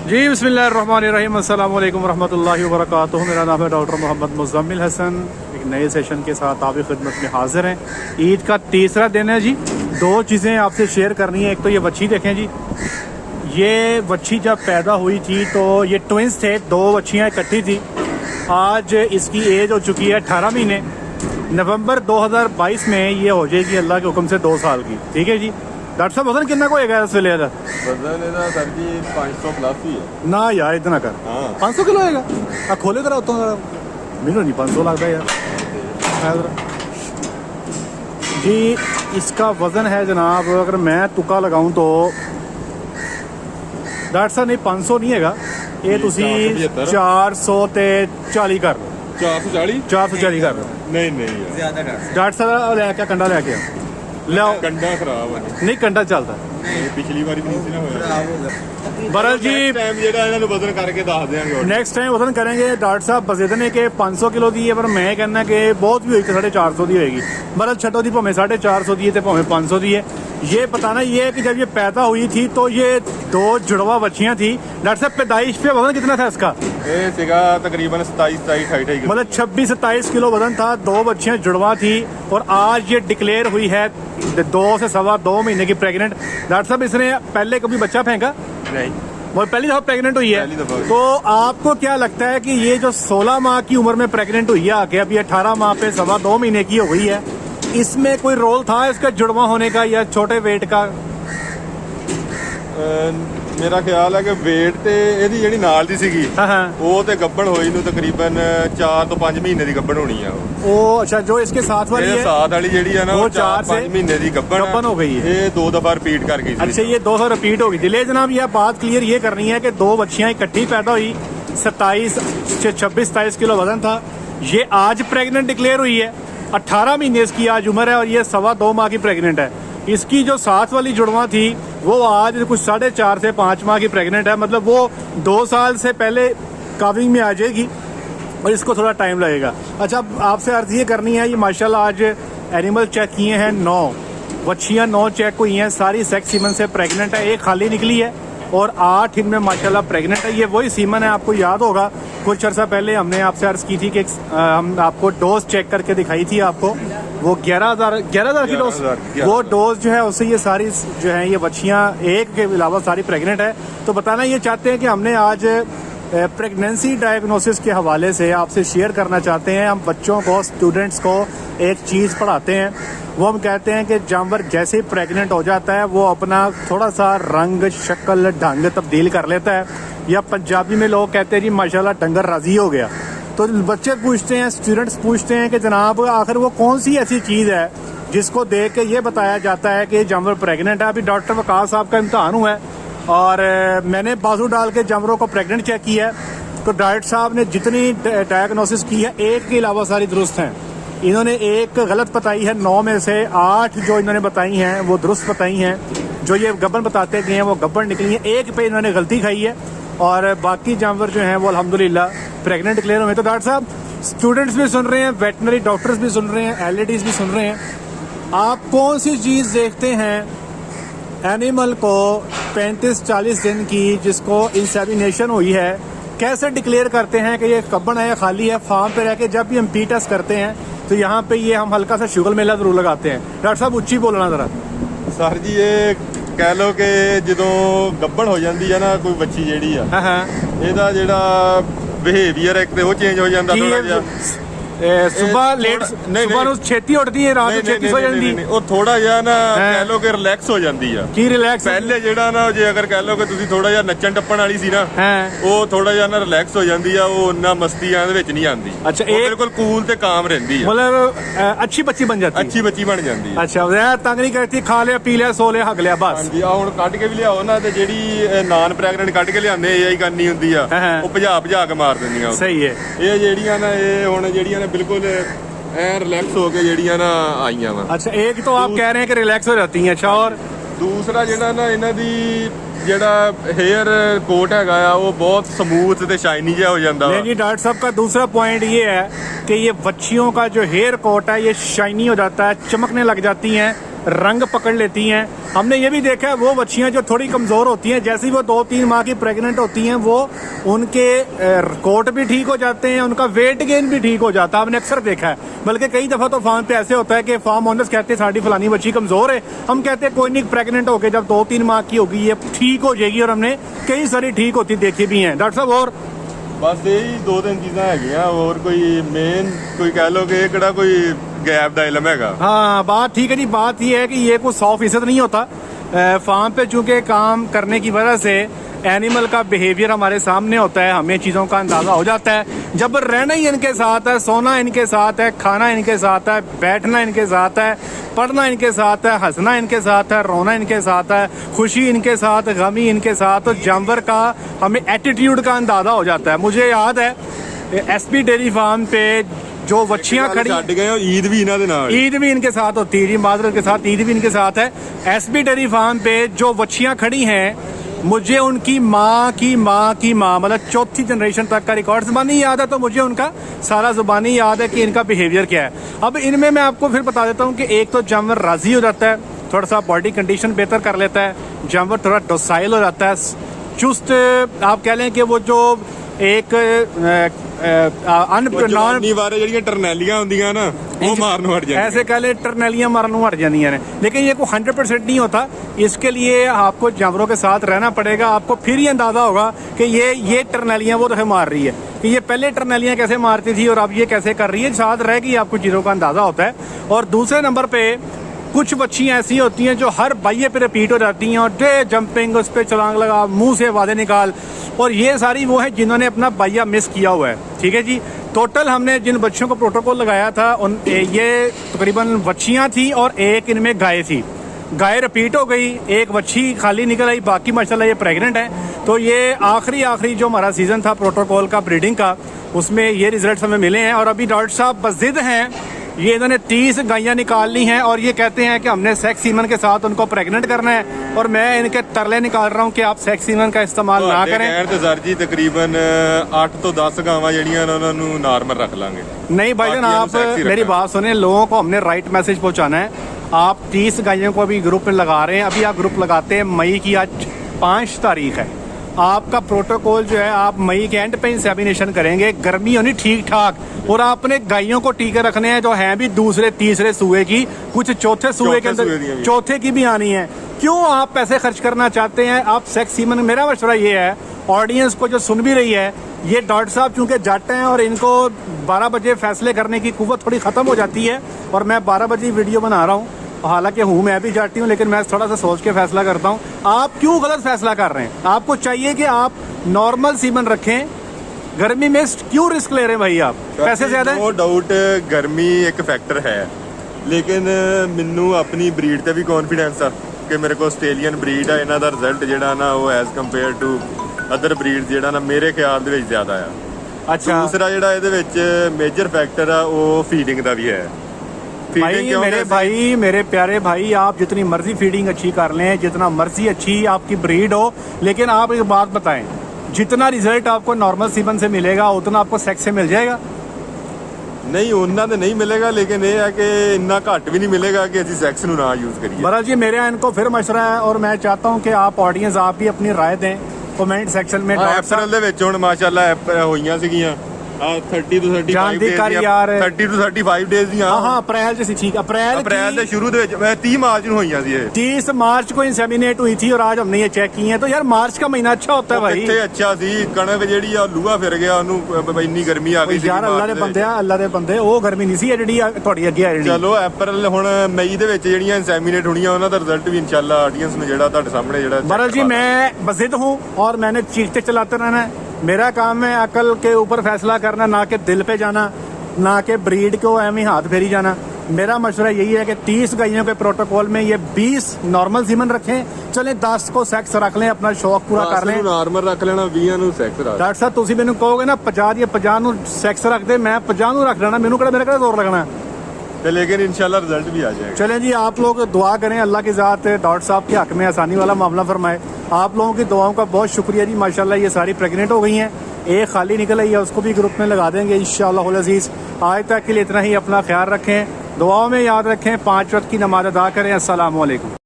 जी बिस्मिल्लाहिर्रहमानिर्रहीम, अस्सलाम वालेकुम रहमतुल्लाहि व बरकातुहू। मेरा नाम है डॉक्टर मोहम्मद मुज़म्मिल हसन। एक नए सेशन के साथ आपकी खिदमत में हाजिर हैं। ईद का तीसरा दिन है जी। दो चीज़ें आपसे शेयर करनी है। एक तो ये बच्ची देखें जी, ये बच्ची जब पैदा हुई थी तो ये ट्विंस थे, दो बच्चियाँ इकट्ठी थी। आज इसकी एज हो चुकी है 18 महीने। नवंबर 2022 में ये हो जाएगी अल्लाह के हुक्म से 2 साल की। ठीक है जी। डॉक्टर साहब वजन कितना को होएगा इस वेले दा? वजन ਇਹਦਾ ਸਰ ਜੀ 500 प्लस ही है ना यार इतना कर। हाँ 500 किलो होएगा? आ खोले जरा उतो जरा। मैनू नहीं 500 लगता यार। जी इसका वजन है जनाब, अगर मैं तुक्का लगाऊं तो डॉक्टर साहब नहीं 500 नहीं हैगा ये, तुसी 400 ते 40 कर लो। 440 कर लो। नहीं नहीं यार ज्यादा डॉक्टर साहब लैके कंडा लैके आ लियाओ। कंडा खराब है नहीं कंडा चलता ਇਹ ਪਿਛਲੀ ਵਾਰੀ ਵੀ ਨਹੀਂ ਸੀ ਨਾ ਹੋਇਆ। बरल जी ਟਾਈਮ ਜਿਹੜਾ ਇਹਨਾਂ ਨੂੰ ਵਜ਼ਨ ਕਰਕੇ ਦੱਸ ਦਿਆਂਗੇ ਹੋਰ। नेक्स्ट टाइम वजन करेंगे। डॉक्टर साहब बस इतने के 500 किलो दी है, पर मैं कहना कि बहुत भी हुई तो 450 दी होगी। बरल छठो दी भावें 450 दी है तो भावें 500 दी है। ये बताना ये है कि जब ये पैदा हुई थी तो ये दो जुड़वा बच्चियां थी। डॉक्टर साहब पैदाइश पे वजन कितना था इसका? ਇਹ ਸੀਗਾ तकरीबन 27 28 किलो। मतलब 26-27 किलो वजन था। दो बच्चियां जुड़वा थी और आज ये डिक्लेयर हुई है 2 से सवा 2 महीने की प्रेग्नेंट। डॉक्टर साहब इसने पहले कभी बच्चा फेंका? नहीं वो पहली दफा प्रेग्नेंट हुई पहली दफा है। हुई। तो आपको क्या लगता है कि ये जो 16 माह की उम्र में प्रेग्नेंट हुई है आके, अभी 18 माह पे सवा 2 महीने की हो गई है, इसमें कोई रोल था इसका जुड़वा होने का या छोटे वेट का? ਮੇਰਾ ਖਿਆਲ ਹੈ ਕਿ weight ਤੇ ਇਹਦੀ ਜਿਹੜੀ ਨਾਲ ਦੀ ਸੀਗੀ हाँ हाँ। ਉਹ ਤੇ ਗੱਭਣ ਹੋਈ ਨੂੰ ਤਕਰੀਬਨ 4 ਤੋਂ 5 ਮਹੀਨੇ ਦੀ ਗੱਭਣ ਹੋਣੀ ਆ ਉਹ। वो अच्छा जो इसके साथ वाली ਇਹ है ਸਾਥ ਵਾਲੀ ਜਿਹੜੀ ਆ ਨਾ वो ਉਹ 4 4 से 5 ਮਹੀਨੇ ਦੀ ਗੱਭਣ ਗੱਭਣ ਹੋ ਗਈ ਹੈ। ਇਹ 2 ਦਫਾ ਰਿਪੀਟ ਕਰ गई अच्छा ये 200 रिपीट होगी। दिले जनाब ये बात क्लियर ये करनी है कि दो बच्चियां इकट्ठी पैदा हुई, 26-27 किलो वजन था। ये आज प्रेग्नेंट डिक्लेयर हुई है, 18 महीने इसकी आज उम्र है और ये सवा 2 माह की प्रेग्नेंट है। इसकी जो साथ वाली जुड़वा थी वो आज कुछ 4.5 से 5 माह की प्रेग्नेंट है। मतलब वो 2 साल से पहले काविंग में आ जाएगी और इसको थोड़ा टाइम लगेगा। अच्छा अब आपसे अर्ज ये करनी है, ये माशाल्लाह आज एनिमल चेक किए हैं 9 बच्चियाँ 9 चेक हुई हैं, सारी सेक्स सीमन से प्रेग्नेंट है। एक खाली निकली है और 8 इनमें माशाल्लाह प्रेग्नेंट है। ये वही सीमन है, आपको याद होगा कुछ अर्सा पहले हमने आपसे अर्ज की थी कि हम आपको डोज चेक करके दिखाई थी आपको, वो 11,000 की डोज। 11,000 वो डोज जो है उससे ये सारी जो है ये बच्चियाँ एक के अलावा सारी प्रेग्नेंट है। तो बताना ये चाहते हैं कि हमने आज प्रेगनेंसी डायग्नोसिस के हवाले से आपसे शेयर करना चाहते हैं। हम बच्चों को, स्टूडेंट्स को एक चीज़ पढ़ाते हैं, वो हम कहते हैं कि जानवर जैसे ही प्रेग्नेंट हो जाता है वो अपना थोड़ा सा रंग, शक्ल, ढंग तब्दील कर लेता है, या पंजाबी में लोग कहते हैं जी माशाल्लाह डंगर राजी हो गया। तो बच्चे पूछते हैं, स्टूडेंट्स पूछते हैं कि जनाब आखिर वो कौन सी ऐसी चीज़ है जिसको देख के ये बताया जाता है कि जानवर प्रेग्नेंट है। अभी डॉक्टर वकास साहब का इम्तहान हुआ है और मैंने बाजू डाल के जानवरों को प्रेग्नेंट चेक किया है। तो डॉक्टर साहब ने जितनी डायग्नोसिस की है एक के अलावा सारी दुरुस्त हैं। इन्होंने एक गलत बताई है, 9 में से 8 जो इन्होंने बताई हैं वो दुरुस्त बताई हैं। जो ये गब्बन बताते गए हैं वो गब्बन निकली है। एक पे इन्होंने गलती खाई है और बाकी जानवर जो हैं वो अल्हम्दुलिल्लाह प्रेग्नेंट डिक्लेयर हुए। तो डॉक्टर साहब स्टूडेंट्स भी सुन रहे हैं, वेटनरी डॉक्टर्स भी सुन रहे हैं, एलईडीज भी सुन रहे हैं, आप कौन सी चीज़ देखते हैं एनिमल को 35-40 दिन की जिसको इंसेमिनेशन हुई है, कैसे डिक्लेयर करते हैं कि ये कब्बन है या खाली है? फार्म पे रह के जब भी हम पी टेस्ट करते हैं तो यहाँ पे ये हम हल्का सा शुगर मेला जरूर लगाते हैं। डॉक्टर साहब ਉੱਚੀ बोलना जरा। ਸਰ ਜੀ ਇਹ ਕਹਿ ਲਓ ਕਿ ਜਦੋਂ ਗੱਭਣ ਹੋ ਜਾਂਦੀ ਹੈ ਨਾ ਕੋਈ ਬੱਚੀ ਜਿਹੜੀ ਆ, हाँ हाँ ਇਹਦਾ ਜਿਹੜਾ ਬਿਹੇਵੀਅਰ ਇੱਕ ਤੇ ਉਹ ਚੇਂਜ ਹੋ ਜਾਂਦਾ ਥੋੜਾ ਜਿਹਾ। सुबह लेट नहीं, सुबह ਨੂੰ ਛੇਤੀ ਉੱਠਦੀ ਹੈ, ਰਾਤ ਨੂੰ ਛੇਤੀ ਸੋ ਜਾਂਦੀ ਹੈ। ਉਹ ਥੋੜਾ ਜਿਹਾ ਨਾ ਹਾਂ। ਕਹਿ ਲਓ ਕਿ ਰਿਲੈਕਸ ਹੋ ਜਾਂਦੀ ਆ। ਕੀ ਰਿਲੈਕਸ? ਪਹਿਲੇ ਜਿਹੜਾ ਨਾ ਜੇ ਅਗਰ ਕਹਿ ਲਓ ਕਿ ਤੁਸੀਂ ਥੋੜਾ ਜਿਹਾ ਨੱਚਣ ਟੱਪਣ ਵਾਲੀ ਸੀ ਨਾ, ਹਾਂ ਉਹ ਥੋੜਾ ਜਿਹਾ ਨਾ ਰਿਲੈਕਸ ਹੋ ਜਾਂਦੀ ਆ, ਉਹ ਉਹਨਾਂ ਮਸਤੀਆਂ ਦੇ ਵਿੱਚ ਨਹੀਂ ਆਉਂਦੀ। ਅੱਛਾ, ਉਹ ਇਹ- ਬਿਲਕੁਲ ਕੂਲ ਤੇ ਕਾਮ ਰਹਿੰਦੀ ਆ, मतलब अच्छी बच्ची बन जाती है। ਅੱਛੀ ਬੱਚੀ ਬਣ ਜਾਂਦੀ ਆ। अच्छा यार तंग नहीं करती, खा लिया पी लिया सो लिया हक लिया बस। ਹਾਂਜੀ ਆ ਹੁਣ ਕੱਢ ਕੇ ਵੀ ਲਿਆਓ ਨਾ ਤੇ ਜਿਹੜੀ ਨਾਨ ਪ੍ਰੈਗਨੈਂਟ ਕੱਢ ਕੇ ਲਿਆਉਂਦੇ ਇਹੀ ਕਰਨੀ ਹੁੰਦੀ ਆ, ਹਾਂ। ਉਹ ਭਜਾ ਭਜਾ ਕੇ ਮਾਰ ਦਿੰਦੀਆਂ ਉਹ। सही है। ਇਹ ਜਿਹੜੀਆਂ ਨਾ ਇਹ ਹੁਣ ਜਿਹੜੀਆਂ ਨੇ ਬਿਲਕੁਲ ਐ ਰਿਲੈਕਸ ਹੋ ਕੇ ਜਿਹੜੀਆਂ ਨਾ ਆਈਆਂ ਵਾ। अच्छा एक तो आप कह रहे हैं कि रिलैक्स हो जाती हैं। अच्छा और ਦੂਸਰਾ ਜਿਹੜਾ ਨਾ ਇਹਨਾਂ ਦੀ ਜਿਹੜਾ हेयर कोट हैगा आ वो बहुत स्मूथ ਤੇ शाइनी ਜਿਹਾ ਹੋ ਜਾਂਦਾ ਵਾ। नहीं जी, डॉक्टर साहब का दूसरा पॉइंट ये है कि ये बच्चियों का जो हेयर कोट है ये शाइनी हो जाता है, चमकने लग जाती हैं। रंग पकड़ लेती हैं। हमने ये भी देखा है वो बच्चियां जो थोड़ी कमज़ोर होती हैं, जैसे ही वो 2-3 माह की प्रेग्नेंट होती हैं, वो उनके कोट भी ठीक हो जाते हैं, उनका वेट गेन भी ठीक हो जाता है। हमने अक्सर देखा है, बल्कि कई दफ़ा तो फार्म पे ऐसे होता है कि फार्म ओनर्स कहते हैं साड़ी फलानी बच्ची कमज़ोर है, हम कहते हैं कोई नहीं, प्रेग्नेंट होकर जब 2-3 माह की होगी ये ठीक हो जाएगी, और हमने कई सारी ठीक होती देखी भी हैं। डॉक्टर साहब और बस यही 2-3 चीज़ां हैगियां, और कोई मेन कोई कह लो कि किहड़ा कोई गैप दा इलम हैगा। हाँ, बात ठीक है जी। बात ये है कि ये कोई 100% नहीं होता। फार्म पे चूंकि काम करने की वजह से एनिमल का बिहेवियर हमारे सामने होता है, हमें चीज़ों का अंदाज़ा हो जाता है। जब रहना ही इनके साथ है, सोना इनके साथ है, खाना इनके साथ है, बैठना इनके साथ है, पढ़ना इनके साथ है, हंसना इनके साथ है, रोना इनके साथ है, खुशी इनके साथ, गमी इनके साथ, तो जानवर का हमें एटीट्यूड का अंदाज़ा हो जाता है। मुझे याद है SP डेयरी फार्म पे जो बच्चियां खड़ी, ईद भी इन्हां दे नाल, ईद भी इनके साथ होती है जी, माजरत के साथ ईद भी इनके साथ है। SP डेयरी फार्म पे जो बच्चियां खड़ी हैं, मुझे उनकी माँ की माँ की माँ, मतलब 4थी जनरेशन तक का रिकॉर्ड ज़ुबानी याद है, तो मुझे उनका सारा ज़ुबानी याद है कि इनका बिहेवियर क्या है। अब इनमें मैं आपको फिर बता देता हूँ कि एक तो जानवर राज़ी हो जाता है, थोड़ा सा बॉडी कंडीशन बेहतर कर लेता है, जानवर थोड़ा डोसाइल हो जाता है, चुस्त, आप कह लें कि वो जो एक टरनैलियां होंदियां ना, वो मारन हट जाती, ऐसे कह ले टरनैलियां मारन हट जाती हैं। लेकिन ये कोई 100% नहीं होता। इसके लिए आपको जानवरों के साथ रहना पड़ेगा, आपको फिर ये अंदाजा होगा कि ये टरनैलियां वो तो मार रही है, कि ये पहले टरनैलियां कैसे मारती थी और अब ये कैसे कर रही है। साथ रह के आपको चीज़ों का अंदाजा होता है। और दूसरे नंबर पे कुछ बच्चियां ऐसी होती हैं जो हर बाइये पे रिपीट हो जाती हैं, और डे जंपिंग, उस पर छलांग लगा, मुंह से वादे निकाल, और ये सारी वो है जिन्होंने अपना बाइया मिस किया हुआ है। ठीक है जी। टोटल हमने जिन बच्चों को प्रोटोकॉल लगाया था उन ये तकरीबन बच्चियां थी और एक इनमें गाय थी। गाय रिपीट हो गई, एक बच्ची खाली निकल आई, बाकी माशाल्लाह ये प्रेग्नेंट है। तो ये आखिरी जो हमारा सीजन था प्रोटोकॉल का ब्रीडिंग का, उसमें ये रिजल्ट हमें मिले हैं। और अभी डॉक्टर साहब बस जिद हैं, ये इन्होंने 30 गायें निकालनी हैं, और ये कहते हैं कि हमने सेक्स सीमन के साथ उनको प्रेग्नेंट करना है। और मैं इनके तरले निकाल रहा हूँ कि आप सेक्स सीमन का इस्तेमाल ना करें। तो सर जी तकरीबन 8 तो 10 गावां ਜਿਹੜੀਆਂ उन्होंने नॉर्मल रख लांगे। नहीं भाईजान, आप मेरी बात सुने, लोगों को हमने राइट मैसेज पहुंचाना है। आप 30 गायों को अभी ग्रुप में लगा रहे हैं, अभी आप ग्रुप लगाते हैं मई की, आज 5 तारीख है। आपका प्रोटोकॉल जो है आप मई के एंड पे इंसेमिनेशन करेंगे, गर्मी होनी ठीक ठाक, और आपने गायों को टीके रखने हैं जो हैं भी दूसरे तीसरे सूए की, कुछ चौथे सूए के अंदर चौथे की भी आनी है। क्यों आप पैसे खर्च करना चाहते हैं? आप सेक्स सीमन, मेरा मशवरा ये है ऑडियंस को जो सुन भी रही है, ये डॉक्टर साहब चूंकि जट हैं और इनको 12 बजे फैसले करने की कुव्वत थोड़ी ख़त्म हो जाती है, और मैं 12 बजे वीडियो बना रहा हूँ, हालांकि हूँ मैं भी जाती हूँ, लेकिन मैं थोड़ा सा सोच के फैसला करता हूँ। आप क्यों गलत फैसला कर रहे हैं? आपको चाहिए कि आप नॉर्मल सीमन रखें, गर्मी में क्यों रिस्क ले रहे हैं भाई? आप पैसे ज्यादा, नो डाउट गर्मी एक फैक्टर है, लेकिन मैनू अपनी ब्रीड ते भी कॉन्फिडेंस आ कि मेरे को आस्ट्रेलियन ब्रीड है, इन्हां दा रिजल्ट जिहड़ा ना वो as compare to other breed जिहड़ा ना मेरे ख्याल दे विच ज्यादा आ। अच्छा, दूसरा जिहड़ा इहदे विच मेजर फैक्टर आ वो फीडिंग दा भी है। भाई मेरे प्यारे भाई, आप जितनी मर्जी फीडिंग अच्छी कर लें, जितना मर्जी अच्छी आपकी ब्रीड हो, लेकिन आप एक बात बताएं, जितना रिजल्ट आपको नॉर्मल सीमन से मिलेगा उतना आपको सेक्स से मिल जाएगा? नहीं, उन्ना तो नहीं मिलेगा, लेकिन ये है कि इतना घट भी नहीं मिलेगा कि असी सेक्स नू ना यूज करिए। बहरहाल जी, मेरे इनको फिर मशवरा है, और मैं चाहता हूँ कि आप ऑडियंस आप भी अपनी राय दें कमेंट सेक्शन में। अप्रैल दे विच हुण माशाअल्लाह होईयां सीगियां 30 to 35 डेज ਦੀਆਂ। हाँ, अप्रैल जैसी ठीक, अप्रैल ਦੇ ਸ਼ੁਰੂ ਦੇ ਵਿੱਚ 30 ਮਾਰਚ ਨੂੰ ਹੋਈਆਂ ਸੀ ਇਹ। 30 मार्च को इंसेमिनेट हुई थी, और आज हमने ये चेक की है। तो यार मार्च का महीना अच्छा होता है भाई। ਕਿੱਥੇ अच्छा ਸੀ, ਕਣਕ ਜਿਹੜੀ ਆ ਲੂਹਾ ਫਿਰ ਗਿਆ, ਉਹਨੂੰ ਇੰਨੀ ਗਰਮੀ ਆ ਗਈ ਸੀ ਯਾਰ। ਅੱਲਾ ਦੇ ਬੰਦੇ ਉਹ ਗਰਮੀ ਨਹੀਂ ਸੀ ਜਿਹੜੀ ਤੁਹਾਡੀ ਅੱਗੇ ਆ ਜਿਹੜੀ। ਚਲੋ ਅਪ੍ਰੈਲ ਹੁਣ ਮਈ ਦੇ ਵਿੱਚ ਜਿਹੜੀਆਂ इंसेमिनेट ਹੋਣੀਆਂ ਉਹਨਾਂ ਦਾ ਰਿਜ਼ਲਟ ਵੀ ਇਨਸ਼ਾਅੱਲਾ ਆਡੀਅנס ਨੂੰ ਜਿਹੜਾ ਤੁਹਾਡੇ ਸਾਹਮਣੇ ਜਿਹੜਾ। बहरहाल जी, मैं बज़िद हूँ और मैंने चीखते चलाते रहना है। मेरा काम है अकल के ऊपर फैसला करना, ना कि दिल पे जाना, ना कि ब्रीड को एवं हाथ फेरी जाना। मेरा मशवरा यही है कि 30 गायों के प्रोटोकॉल में ये 20 नॉर्मल सीमन रखें, चले 10 को सेक्स रख लें, अपना शौक पूरा कर लें। नॉर्मल रख लेना, 20 ਨੂੰ ਸੈਕਸ ਰੱਖ। डॉक्टर साहब तुसी मैनू कहोगे ना 50 या 50 ਨੂੰ ਸੈਕਸ ਰੱਖ ਦੇ, मैं 50 ਨੂੰ रख लेना, मेरे किहड़ा जोर लगना है। लेकिन इंशाल्लाह रिजल्ट भी आ जाएगा। चलें जी, आप लोग दुआ करें अल्लाह की ज़ात डॉक्टर साहब के हक में आसानी वाला मामला फरमाए। आप लोगों की दुआओं का बहुत शुक्रिया जी। माशाल्लाह ये सारी प्रेग्नेंट हो गई हैं, एक खाली निकल आई है, उसको भी ग्रुप में लगा देंगे इंशाअल्लाह अज़ीज़। आज तक के लिए इतना ही, अपना ख्याल रखें। दुआओं में याद रखें, 5 वक्त की नमाज अदा करें। अस्सलाम वालेकुम।